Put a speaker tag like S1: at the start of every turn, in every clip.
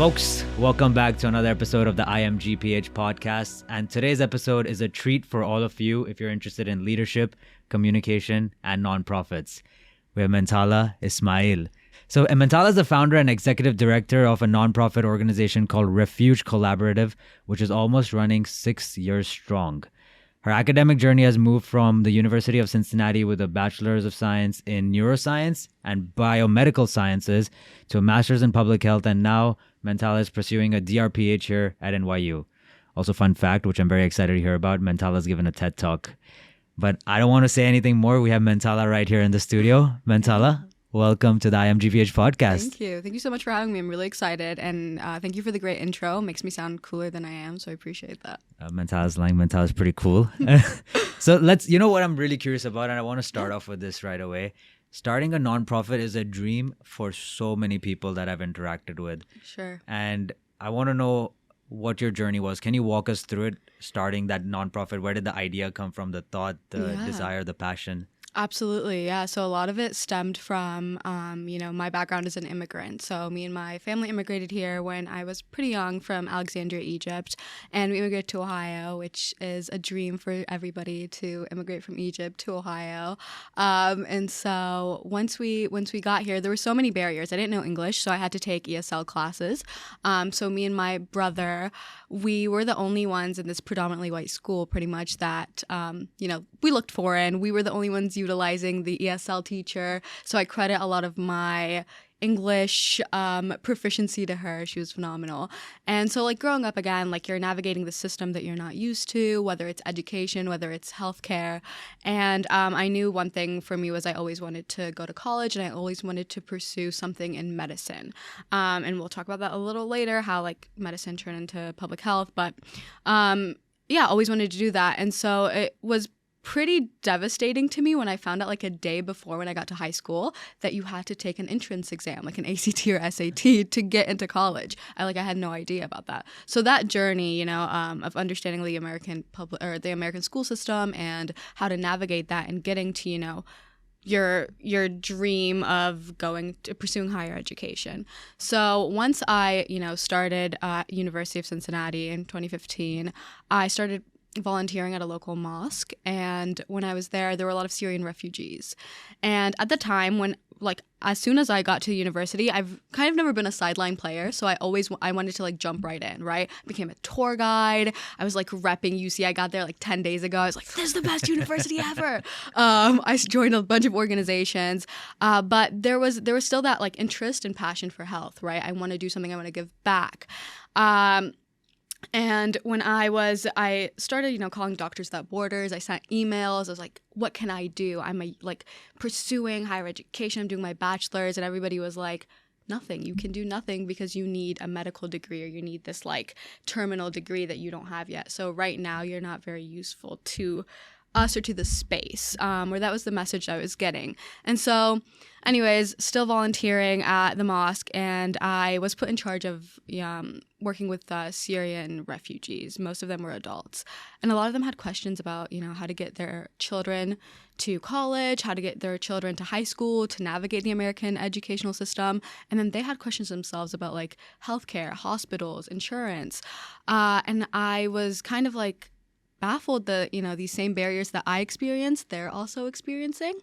S1: Folks, welcome back to another episode of the IMGPH podcast. And today's episode is a treat for all of you if you're interested in leadership, communication, and nonprofits. We have Mentala Ismail. So Mentala is the founder and executive director of a nonprofit organization called Refuge Collaborative, which is almost running 6 years strong. Her academic journey has moved from the University of Cincinnati with a Bachelor's of Science in Neuroscience and Biomedical Sciences to a Master's in Public Health, and now Mentala is pursuing a DRPH here at NYU. Also, fun fact, which I'm very excited to hear about, Mentala's given a TED Talk. But I don't want to say anything more. We have Mentala right here in the studio. Mentala, welcome to the IMGPH podcast.
S2: Thank you. Thank you so much for having me. I'm really excited. And thank you for the great intro. Makes me sound cooler than I am. So I appreciate that.
S1: Mentala's pretty cool. So you know what I'm really curious about, and I want to start off with this right away. Starting a nonprofit is a dream for so many people that I've interacted with.
S2: Sure.
S1: And I want to know what your journey was. Can you walk us through it, starting that nonprofit? Where did the idea come from, the thought, the desire, the passion?
S2: Absolutely. Yeah. So a lot of it stemmed from, my background as an immigrant. So me and my family immigrated here when I was pretty young from Alexandria, Egypt. And we immigrated to Ohio, which is a dream for everybody to immigrate from Egypt to Ohio. And so once we got here, there were so many barriers. I didn't know English, so I had to take ESL classes. So me and my brother, we were the only ones in this predominantly white school pretty much that, we looked foreign. We were the only ones utilizing the ESL teacher. So I credit a lot of my English proficiency to her. She was phenomenal. And so growing up again, you're navigating the system that you're not used to, whether it's education, whether it's healthcare. And I knew one thing for me was I always wanted to go to college and I always wanted to pursue something in medicine. And we'll talk about that a little later, how medicine turned into public health. But always wanted to do that. And so it was pretty devastating to me when I found out a day before when I got to high school that you had to take an entrance exam, an ACT or SAT to get into college. I had no idea about that. So that journey, of understanding the American the American school system and how to navigate that and getting to, your dream of pursuing higher education. So once I, started at University of Cincinnati in 2015, I started volunteering at a local mosque. And when I was there were a lot of Syrian refugees. And at the time when as soon as I got to university, I've kind of never been a sideline player. So I wanted to jump right in, right? Became a tour guide. I was repping UC. I got there 10 days ago. I was this is the best university ever. I joined a bunch of organizations. But there was still that interest and passion for health, right? I want to do something. I want to give back. And when I started, calling Doctors Without Borders. I sent emails. I was what can I do? I'm pursuing higher education. I'm doing my bachelor's. And everybody was nothing. You can do nothing because you need a medical degree or you need this terminal degree that you don't have yet. So right now you're not very useful to us or to the space, where that was the message I was getting. And so anyways, still volunteering at the mosque, and I was put in charge of working with Syrian refugees. Most of them were adults. And a lot of them had questions about, how to get their children to college, how to get their children to high school, to navigate the American educational system. And then they had questions themselves about healthcare, hospitals, insurance. And I was kind of baffled that, these same barriers that I experienced, they're also experiencing.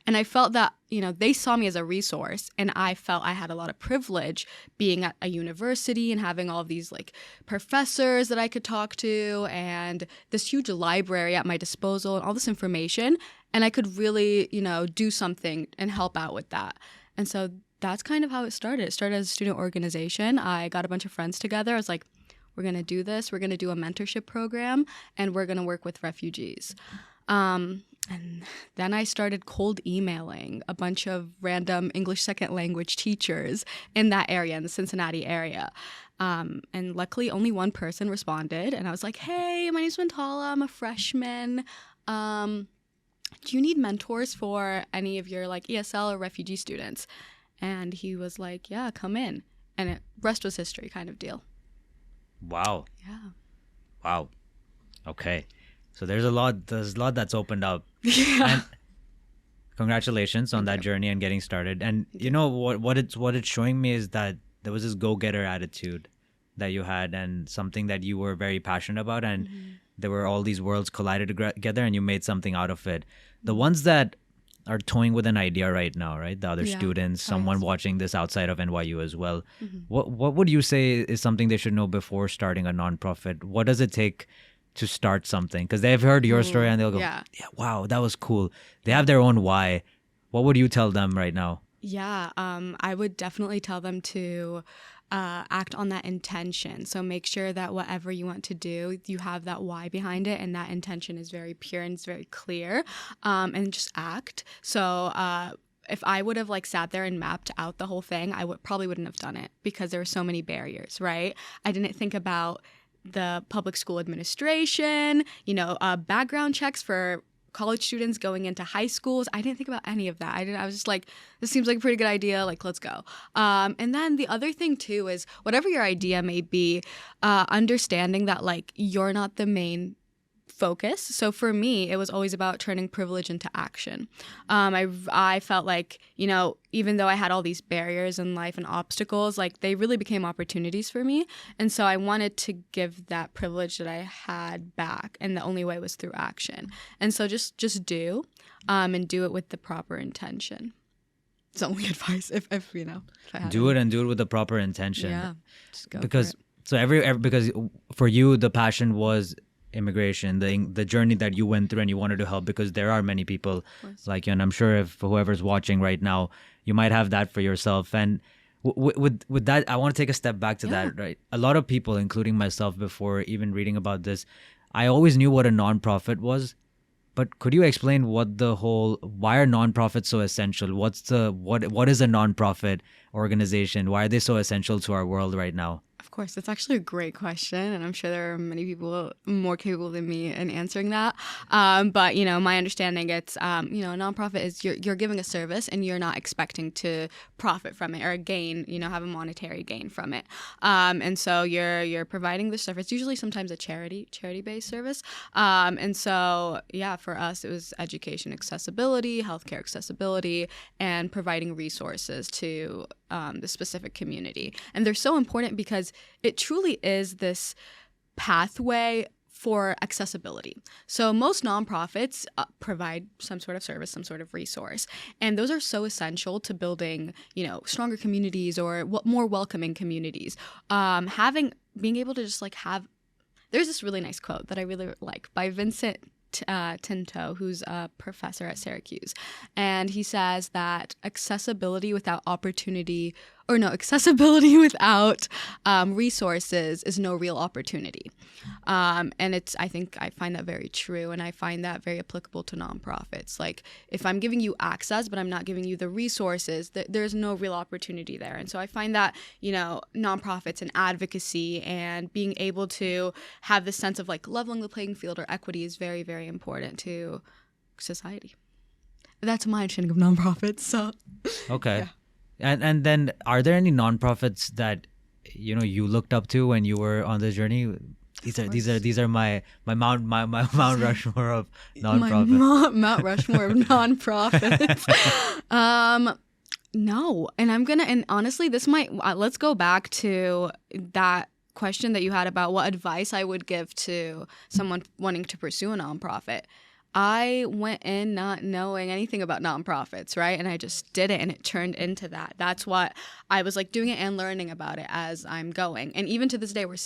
S2: And I felt that, they saw me as a resource, and I felt I had a lot of privilege being at a university and having all of these professors that I could talk to and this huge library at my disposal and all this information. And I could really, do something and help out with that. And so that's kind of how it started. It started as a student organization. I got a bunch of friends together. I was we're going to do this. We're going to do a mentorship program, and we're going to work with refugees. And then I started cold emailing a bunch of random English second language teachers in that area, in the Cincinnati area. And luckily, only one person responded. And I was hey, my name's Mentala. I'm a freshman. Do you need mentors for any of your ESL or refugee students? And he was yeah, come in. And rest was history kind of deal.
S1: Wow.
S2: Yeah.
S1: Wow. Okay. So there's a lot that's opened up.
S2: Yeah.
S1: And congratulations on that journey and getting started. And what it's showing me is that there was this go-getter attitude. that you had and something that you were very passionate about, and
S2: Mm-hmm.
S1: there were all these worlds collided together and you made something out of it. The ones that are toying with an idea right now, right? The other
S2: Yeah,
S1: students, someone watching this outside of NYU as well.
S2: Mm-hmm.
S1: What would you say is something they should know before starting a nonprofit? What does it take to start something? Because they've heard your story and they'll go,
S2: Yeah.
S1: wow, that was cool. They have their own why. What would you tell them right now?
S2: Yeah, I would definitely tell them to act on that intention. So make sure that whatever you want to do, you have that why behind it, and that intention is very pure and it's very clear. And just act. So if I would have like sat there and mapped out the whole thing, I probably wouldn't have done it because there were so many barriers, right? I didn't think about the public school administration, background checks for college students going into high schools. I didn't think about any of that. I was just like, this seems like a pretty good idea. Like, let's go. And then the other thing too is whatever your idea may be, understanding that like you're not the main focus. So for me, it was always about turning privilege into action. I felt like, even though I had all these barriers in life and obstacles, like they really became opportunities for me. And so I wanted to give that privilege that I had back. And the only way was through action. And so just do, and do it with the proper intention. It's the only advice if I had
S1: Do it and do it with the proper intention.
S2: Yeah, just go
S1: Because
S2: for it.
S1: so because for you the passion was immigration, the journey that you went through, and you wanted to help because there are many people like you, and I'm sure if whoever's watching right now, you might have that for yourself. And with that, I want to take a step back to that. Right, a lot of people, including myself, before even reading about this, I always knew what a nonprofit was. But could you explain why are nonprofits so essential? What is a nonprofit organization? Why are they so essential to our world right now?
S2: Of course, that's actually a great question, and I'm sure there are many people more capable than me in answering that. But my understanding, it's a nonprofit is you're giving a service and you're not expecting to profit from it or gain, have a monetary gain from it. And so you're providing the service. Usually, sometimes a charity-based service. And so for us, it was education accessibility, healthcare accessibility, and providing resources to the specific community. And they're so important because it truly is this pathway for accessibility. So most nonprofits provide some sort of service, some sort of resource. And those are so essential to building, stronger communities or more welcoming communities. Being able to just there's this really nice quote that I really like by Vincent Tinto, who's a professor at Syracuse. And he says that accessibility without resources is no real opportunity. And I find that very true. And I find that very applicable to nonprofits. Like if I'm giving you access, but I'm not giving you the resources, there's no real opportunity there. And so I find that, nonprofits and advocacy and being able to have this sense of like leveling the playing field or equity is very, very important to society. That's my understanding of nonprofits. So
S1: okay.
S2: Yeah.
S1: And then are there any nonprofits that you looked up to when you were on this journey? These are my Mount Rushmore of nonprofits.
S2: Mount Rushmore of nonprofits. No, and honestly, this might let's go back to that question that you had about what advice I would give to someone wanting to pursue a nonprofit. I went in not knowing anything about nonprofits, right? And I just did it and it turned into that. That's what I was like doing it and learning about it as I'm going. And even to this day, we're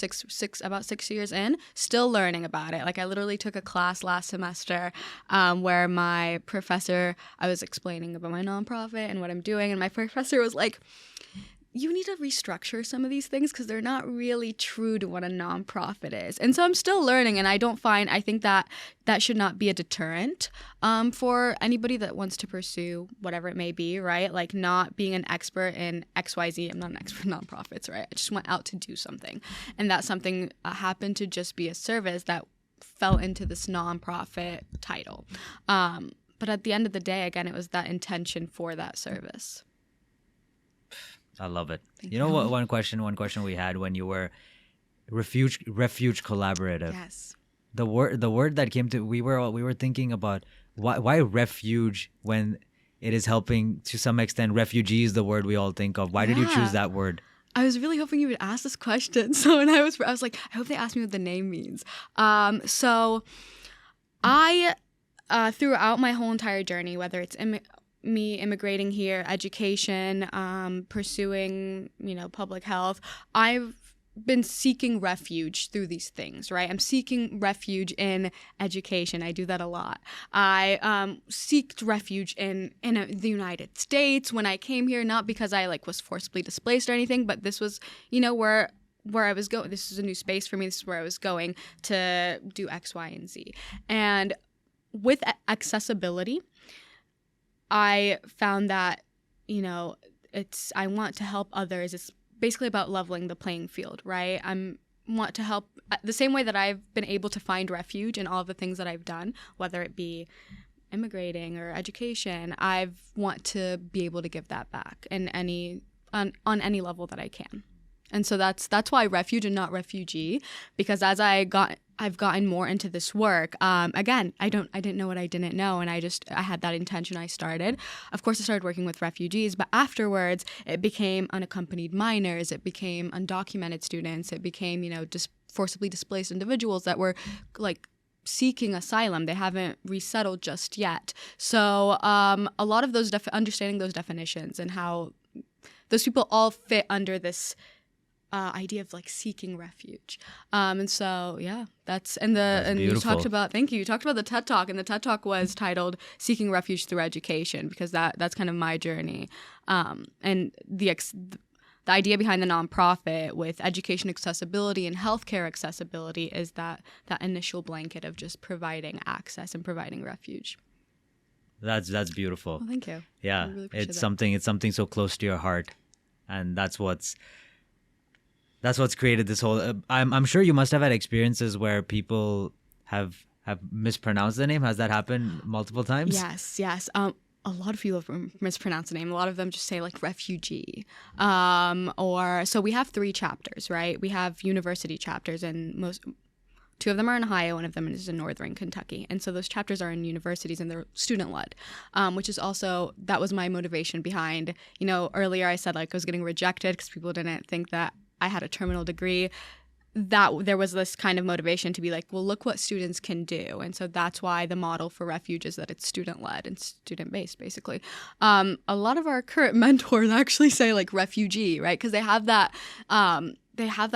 S2: about 6 years in, still learning about it. Like I literally took a class last semester where my professor, I was explaining about my nonprofit and what I'm doing. And my professor was like, you need to restructure some of these things because they're not really true to what a nonprofit is. And so I'm still learning, and I think that should not be a deterrent for anybody that wants to pursue whatever it may be, right? Like not being an expert in XYZ. I'm not an expert in nonprofits, right? I just went out to do something. And that something happened to just be a service that fell into this nonprofit title. But at the end of the day, again, it was that intention for that service.
S1: I love it.
S2: Thank
S1: You know
S2: you.
S1: what? One question we had when you were refuge collaborative.
S2: Yes.
S1: The word that came to we were thinking about why refuge when it is helping to some extent refugees, the word we all think of. Why did you choose that word?
S2: I was really hoping you would ask this question. So when I was like, I hope they ask me what the name means. So I, throughout my whole entire journey, whether it's me immigrating here, education, pursuing, public health, I've been seeking refuge through these things, right? I'm seeking refuge in education. I do that a lot. I seeked refuge in the United States when I came here, not because I was forcibly displaced or anything, but this was, where I was going. This is a new space for me. This is where I was going to do X, Y, and Z. And with accessibility, I found that, I want to help others. It's basically about leveling the playing field, right? I want to help the same way that I've been able to find refuge in all of the things that I've done, whether it be immigrating or education. I want to be able to give that back on any level that I can. And so that's why refuge and not refugee, because as I've gotten more into this work. Again, I didn't know what I didn't know, and I had that intention. I started working with refugees, but afterwards it became unaccompanied minors, it became undocumented students, it became forcibly displaced individuals that were seeking asylum. They haven't resettled just yet. So a lot of those understanding those definitions and how those people all fit under this idea of seeking refuge, and so that's beautiful. You talked about you talked about the TED Talk, and the TED Talk was titled "Seeking Refuge Through Education" because that's kind of my journey, and the idea behind the nonprofit with education accessibility and healthcare accessibility is that initial blanket of just providing access and providing refuge.
S1: That's beautiful.
S2: Well, thank you.
S1: Yeah,
S2: really
S1: it's something so close to your heart, and that's what's created this whole. I'm sure you must have had experiences where people have mispronounced the name. Has that happened multiple times?
S2: Yes. A lot of people have mispronounced the name. A lot of them just say refugee. So we have 3 chapters, right? We have university chapters, and 2 of them are in Ohio, one of them is in Northern Kentucky. And so those chapters are in universities and they're student-led, which is also, that was my motivation behind, earlier I said I was getting rejected because people didn't think that I had a terminal degree. That there was this kind of motivation to be well, look what students can do. And so that's why the model for refuge is that it's student-led and student-based, basically. A lot of our current mentors actually say refugee, right? Because they have that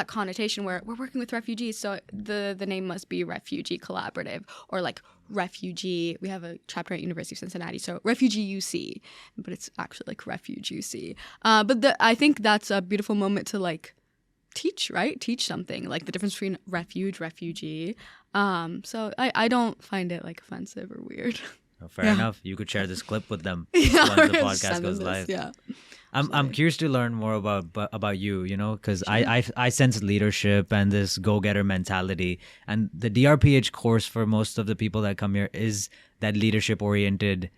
S2: connotation where we're working with refugees, so the name must be Refugee Collaborative, or refugee. We have a chapter at University of Cincinnati, so Refugee UC, but it's actually Refuge UC. But I think that's a beautiful moment to teach, right? Teach something, the difference between refuge, refugee. So I don't find it offensive or weird.
S1: Fair enough. You could share this clip with them once the podcast goes live.
S2: Yeah.
S1: I'm curious to learn more about you, because I sense leadership and this go-getter mentality. And the DRPH course for most of the people that come here is that leadership-oriented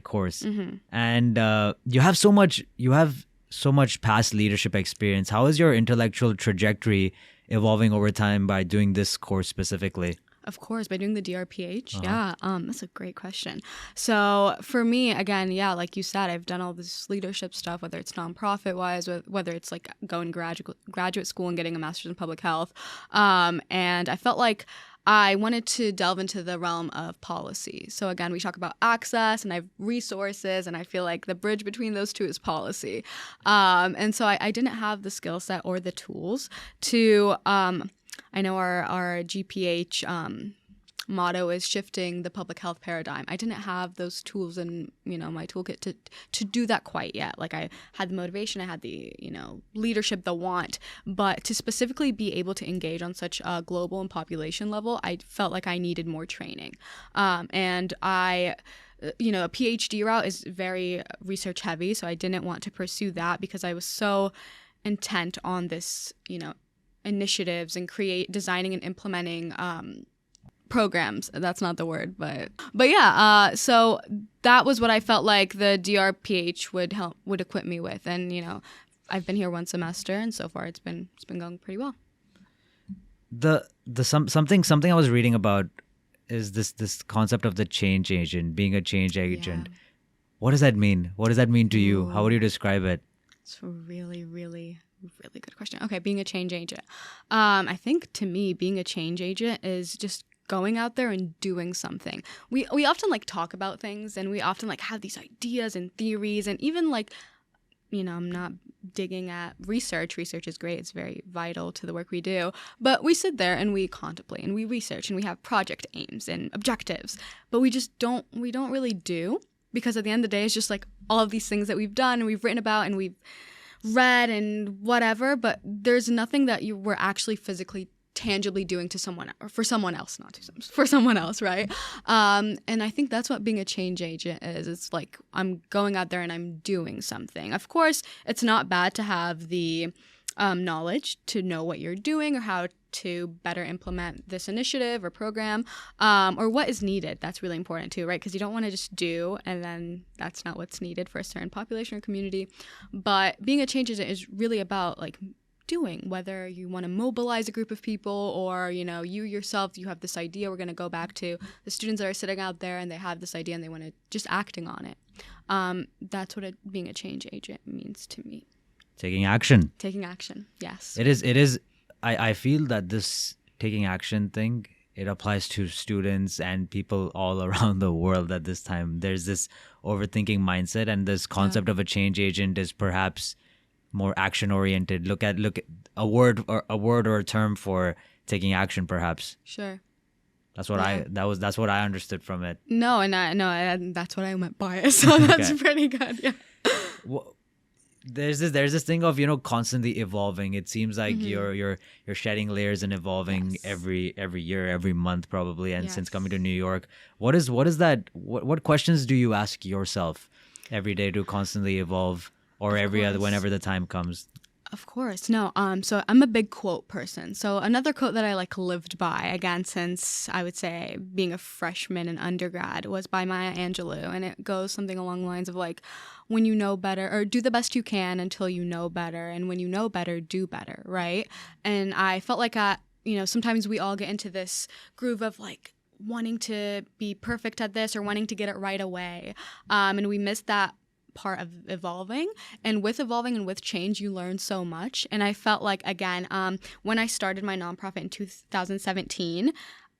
S1: course. Mm-hmm. And you have so much past leadership experience. How is your intellectual trajectory evolving over time by doing this course specifically?
S2: Of course, by doing the DRPH. Uh-huh. Yeah, that's a great question. So for me, again, like you said, I've done all this leadership stuff, whether it's nonprofit-wise, whether it's going graduate school and getting a master's in public health. And I felt I wanted to delve into the realm of policy. So again, we talk about access and I have resources, and I feel the bridge between those two is policy. And so I didn't have the skill set or the tools to... I know our GPH motto is shifting the public health paradigm. I didn't have those tools in my toolkit to do that quite yet. I had the motivation, I had the leadership, the want, but to specifically be able to engage on such a global and population level, I felt I needed more training. And a PhD route is very research heavy, so I didn't want to pursue that because I was so intent on this, initiatives and designing and implementing programs. That's not the word, but yeah. So that was what I felt the DRPH would equip me with, and I've been here 1 semester, and so far it's been going pretty well. Something I was reading about is this concept of the change agent, being a change agent. Yeah. What does that mean? What does that mean to you? How would you describe it? It's really, really really good question. Okay, being a change agent. I think to me, being a change agent is just going out there and doing something. We often like talk about things, and we often like have these ideas and theories, and even like, I'm not digging at research. Research is great. It's very vital to the work we do. But we sit there and we contemplate and we research and we have project aims and objectives. But we don't really do, because at the end of the day, it's just like all of these things that we've done and we've written about and we've read and whatever, but there's nothing that you were actually physically tangibly doing to someone or for someone else, for someone else, right? And I think that's what being a change agent is. It's like I'm going out there and I'm doing something. Of course, it's not bad to have the knowledge to know what you're doing or how to better implement this initiative or program, or what is needed. That's really important too, right? Because you don't want to just do and then that's not what's needed for a certain population or community. But being a change agent is really about like doing, whether you want to mobilize a group of people or, you yourself, you have this idea. We're going to go back to the students that are sitting out there and they have this idea and they want to just acting on it. That's what being a change agent means to me.
S1: Taking action.
S2: Taking action, yes.
S1: It is. I feel that this taking action thing, it applies to students and people all around the world at this time. There's this overthinking mindset, and this concept of a change agent is perhaps more action oriented. Look at a word or a term for taking action, perhaps.
S2: Sure.
S1: That's what that's what I understood from it.
S2: No, and that's what I meant by it. So that's pretty good. Yeah.
S1: Well, there's this thing of constantly evolving. It seems like you're shedding layers and evolving every year, every month probably. And since coming to New York, what questions do you ask yourself every day to constantly evolve, or whenever the time comes?
S2: Of course. No. So I'm a big quote person. So another quote that I lived by, again, since I would say being a freshman in undergrad, was by Maya Angelou. And it goes something along the lines of when you know better, or do the best you can until you know better. And when you know better, do better. Right. And I felt like, sometimes we all get into this groove of wanting to be perfect at this or wanting to get it right away. And we miss that part of evolving. And with evolving and with change, you learn so much. And I felt like, again, when I started my nonprofit in 2017,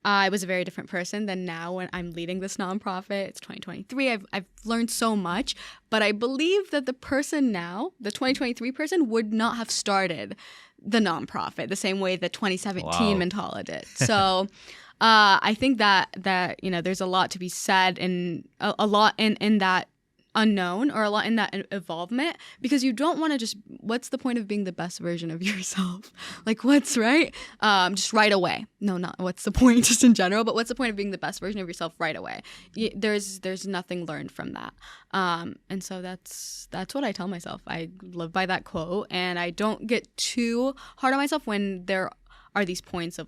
S2: I was a very different person than now when I'm leading this nonprofit. It's 2023. I've learned so much, but I believe that the person now, the 2023 person, would not have started the nonprofit the same way the 2017 Mentala did. So I think that there's a lot to be said, and a lot in that unknown, or a lot in that involvement, because you don't want to just, what's the point of being the best version of yourself? What's right? Just right away. No, not what's the point just in general, but what's the point of being the best version of yourself right away? There's nothing learned from that. And so that's what I tell myself. I live by that quote, and I don't get too hard on myself when there are these points of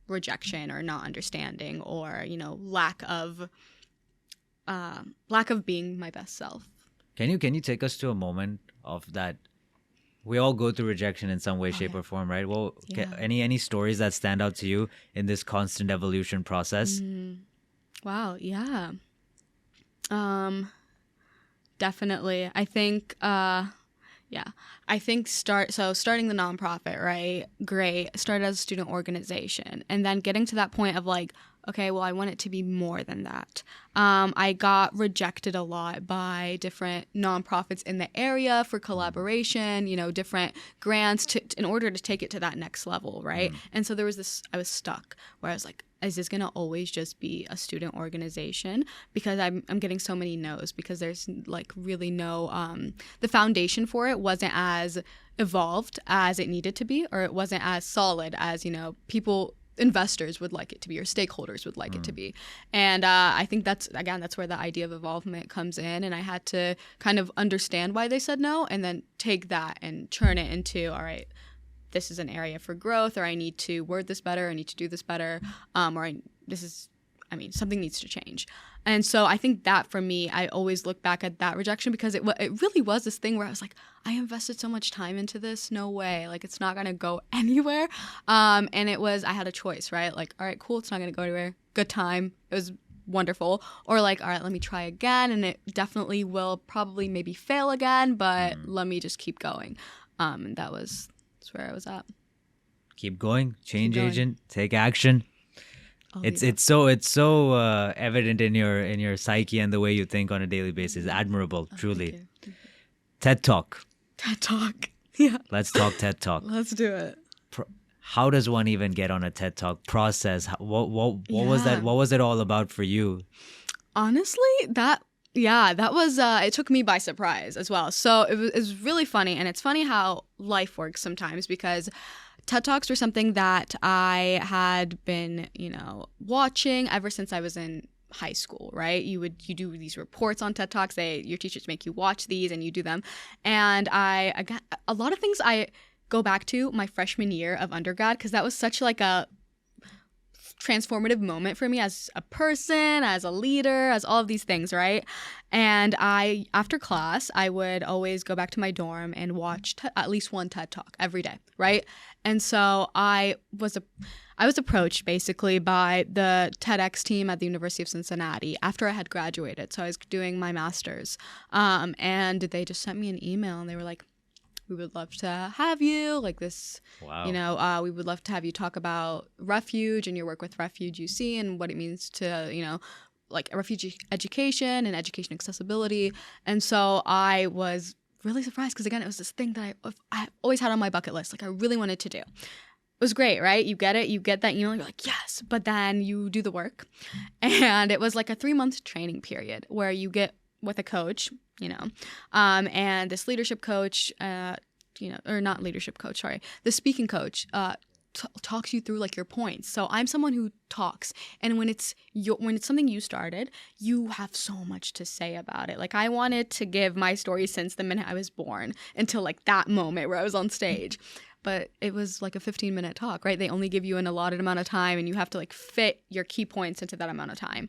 S2: rejection or not understanding, or, lack of being my best self.
S1: Can you take us to a moment of that? We all go through rejection in some way, shape, or form, right? Well, any stories that stand out to you in this constant evolution process?
S2: Wow, yeah. Definitely. I think starting the nonprofit, right? Great. Started as a student organization, and then getting to that point of okay, well, I want it to be more than that. I got rejected a lot by different nonprofits in the area for collaboration, different grants in order to take it to that next level, right? And so there was I was stuck where I was like, is this going to always just be a student organization? Because I'm getting so many no's, because there's really no, the foundation for it wasn't as evolved as it needed to be, or it wasn't as solid as, investors would like it to be, or stakeholders would like it to be. And I think that's where the idea of evolvement comes in. And I had to kind of understand why they said no, and then take that and turn it into, all right, this is an area for growth, or I need to word this better, I need to do this better, something needs to change. And so I think that for me, I always look back at that rejection, because it really was this thing where I was like, I invested so much time into this, no way, it's not going to go anywhere. And I had a choice, right? All right, cool, it's not going to go anywhere. Good time. It was wonderful. Or all right, let me try again, and it definitely will probably maybe fail again, but let me just keep going. And that's where I was at.
S1: Keep going. Change
S2: going.
S1: agent. Take action. It's so evident in your psyche and the way you think on a daily basis. Admirable, truly.
S2: Thank you.
S1: TED Talk.
S2: TED Talk. Yeah.
S1: Let's talk TED Talk.
S2: Let's do it.
S1: How does one even get on a TED Talk? Process. What was that? What was it all about for you?
S2: Honestly, that was it took me by surprise as well. So it was really funny, and it's funny how life works sometimes, because TED Talks were something that I had been, watching ever since I was in high school, right? You do these reports on TED Talks. Your teachers make you watch these and you do them. And I got a lot of things I go back to my freshman year of undergrad, because that was such like a transformative moment for me as a person, as a leader, as all of these things, right? And after class, I would always go back to my dorm and watch at least one TED Talk every day, right? And so I was approached basically by the TEDx team at the University of Cincinnati after I had graduated. So I was doing my master's, and they just sent me an email and they were like, we would love to have you, like this,
S1: wow.
S2: We would love to have you talk about refuge and your work with Refuge UC and what it means to, like refugee education and education accessibility. And so I was really surprised, because again, it was this thing that I always had on my bucket list, like I really wanted to do. It was great, right? You get that email, you're like, yes, but then you do the work. And it was like a 3-month training period where you get with a coach, and this leadership coach, or not leadership coach, sorry, the speaking coach, talks you through like your points. So I'm someone who talks, and when it's something you started, you have so much to say about it. Like I wanted to give my story since the minute I was born until like that moment where I was on stage. But it was like a 15-minute talk, right? They only give you an allotted amount of time, and you have to like fit your key points into that amount of time.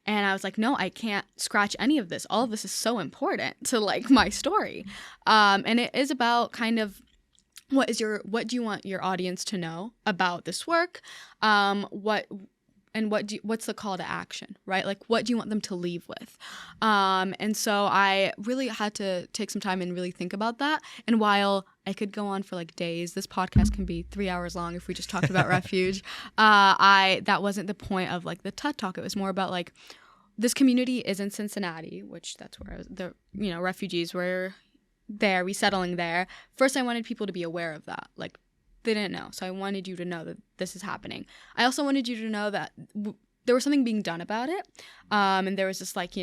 S2: And I was like, no, I can't scratch any of this. All of this is so important to like my story. And it is about kind of what do you want your audience to know about this work? What's the call to action, right? Like, what do you want them to leave with? And so I really had to take some time and really think about that. And while I could go on for like days, this podcast can be 3 hours long if we just talked about Refuge. That wasn't the point of like the TED Talk. It was more about like, this community is in Cincinnati, which that's where refugees were there, resettling there. First, I wanted people to be aware of that. Like, they didn't know. So I wanted you to know that this is happening. I also wanted you to know that there was something being done about it. And there was this like,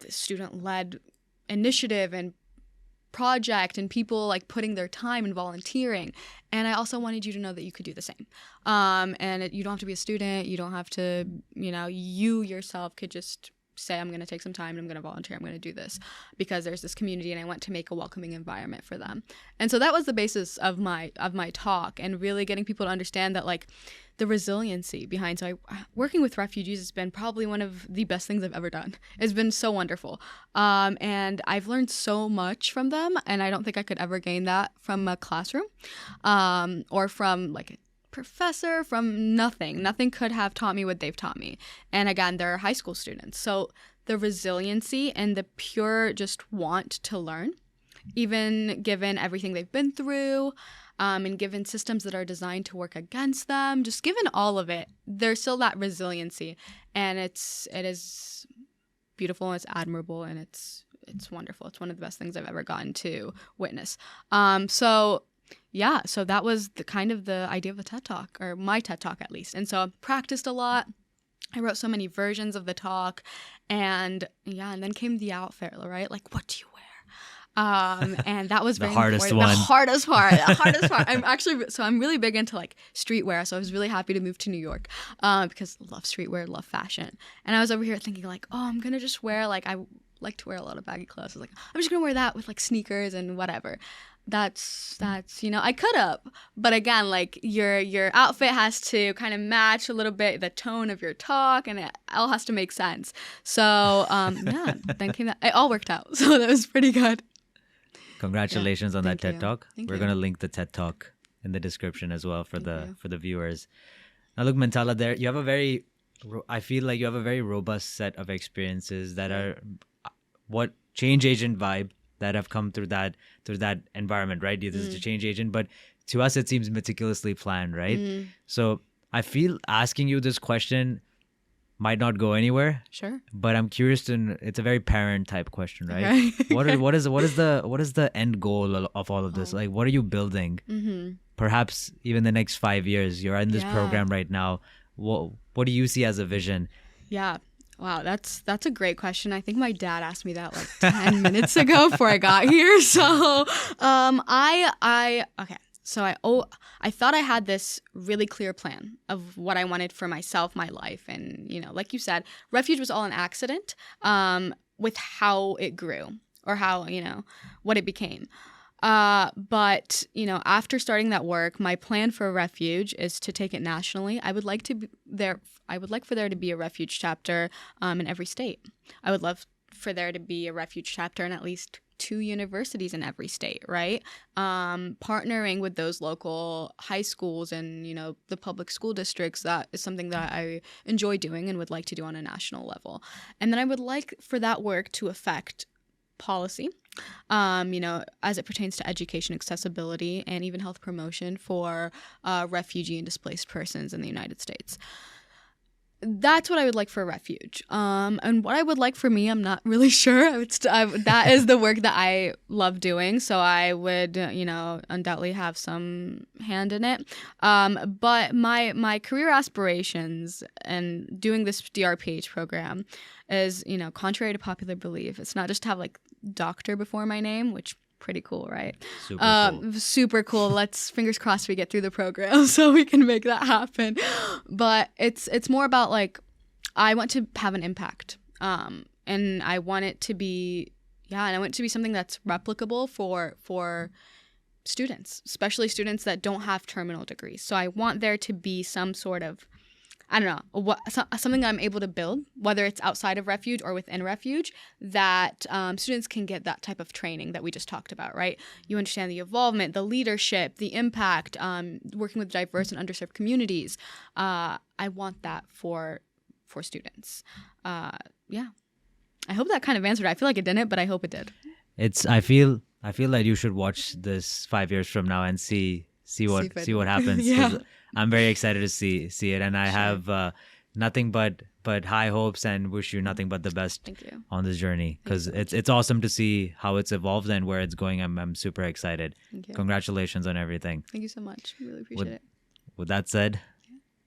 S2: student-led initiative and project and people like putting their time and volunteering. And I also wanted you to know that you could do the same. You don't have to be a student. You don't have to, you yourself could just say, I'm going to take some time and I'm going to volunteer. I'm going to do this because there's this community and I want to make a welcoming environment for them. And so that was the basis of my talk, and really getting people to understand that like the resiliency behind. So working with refugees has been probably one of the best things I've ever done. It's been so wonderful. And I've learned so much from them, and I don't think I could ever gain that from a classroom or from like a professor, from nothing. Nothing could have taught me what they've taught me. And again, they're high school students. So the resiliency and the pure just want to learn, even given everything they've been through, and given systems that are designed to work against them, just given all of it, there's still that resiliency. And it is beautiful, and it's admirable, and it's wonderful. It's one of the best things I've ever gotten to witness. So that was the kind of the idea of a TED Talk, or my TED Talk at least. And so I practiced a lot. I wrote so many versions of the talk, and then came the outfit, right? Like, what do you wear? And that was very important. The hardest part. I'm really big into like streetwear. So I was really happy to move to New York, because I love streetwear, love fashion. And I was over here thinking like, oh, I'm going to just wear like, I like to wear a lot of baggy clothes. I was like, I'm just going to wear that with like sneakers and whatever. That's I could have, but again, like your outfit has to kind of match a little bit the tone of your talk, and it all has to make sense. So then came that. It all worked out, so that was pretty good.
S1: Congratulations on that TED Talk. We're
S2: going
S1: to link the TED Talk in the description as well for the viewers. Now look, Mintala, I feel like you have a very robust set of experiences that are what change agent vibe, that have come through that environment, right? This is a change agent, but to us it seems meticulously planned, right? So I feel asking you this question might not go anywhere.
S2: Sure.
S1: But I'm curious to. It's a very parent type question, right?
S2: Okay.
S1: What is the end goal of all of this? Like, what are you building? Perhaps even the next 5 years. You're in this program right now. What do you see as a vision?
S2: Yeah. Wow, that's a great question. I think my dad asked me that like 10 minutes ago before I got here. So, okay. So I thought I had this really clear plan of what I wanted for myself, my life, and like you said, Refuge was all an accident with how it grew or how what it became. But after starting that work, my plan for Refuge is to take it nationally. I would like for there to be a Refuge chapter in every state. I would love for there to be a Refuge chapter in at least 2 universities in every state, right? Partnering with those local high schools and, the public school districts, that is something that I enjoy doing and would like to do on a national level. And then I would like for that work to affect policy, as it pertains to education accessibility and even health promotion for refugee and displaced persons in the United States. That's what I would like for Refuge. And what I would like for me, I'm not really sure. That is the work that I love doing. So I would, undoubtedly have some hand in it. But my career aspirations and doing this DRPH program is, contrary to popular belief, it's not just to have like doctor before my name, which pretty cool, right? Super cool. Let's fingers crossed we get through the program so we can make that happen. But it's more about like I want to have an impact, and I want it to be something that's replicable for students, especially students that don't have terminal degrees. So I want there to be some sort of something I'm able to build, whether it's outside of Refuge or within Refuge, that students can get that type of training that we just talked about, right? You understand the involvement, the leadership, the impact, working with diverse and underserved communities. I want that for students. I hope that kind of answered it. I feel like it didn't, but I hope it did.
S1: I feel like you should watch this 5 years from now and see what happens.
S2: Yeah.
S1: I'm very excited to see it, and I have nothing but high hopes and wish you nothing but the best.
S2: Thank you.
S1: On this journey, because it's awesome to see how it's evolved and where it's going. I'm super excited.
S2: Thank you.
S1: Congratulations on everything.
S2: Thank you so much. Really appreciate it.
S1: With that said,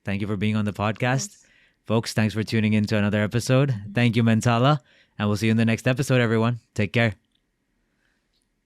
S1: thank you for being on the podcast. Folks, thanks for tuning in to another episode. Thank you, Mentala, and we'll see you in the next episode, everyone. Take care.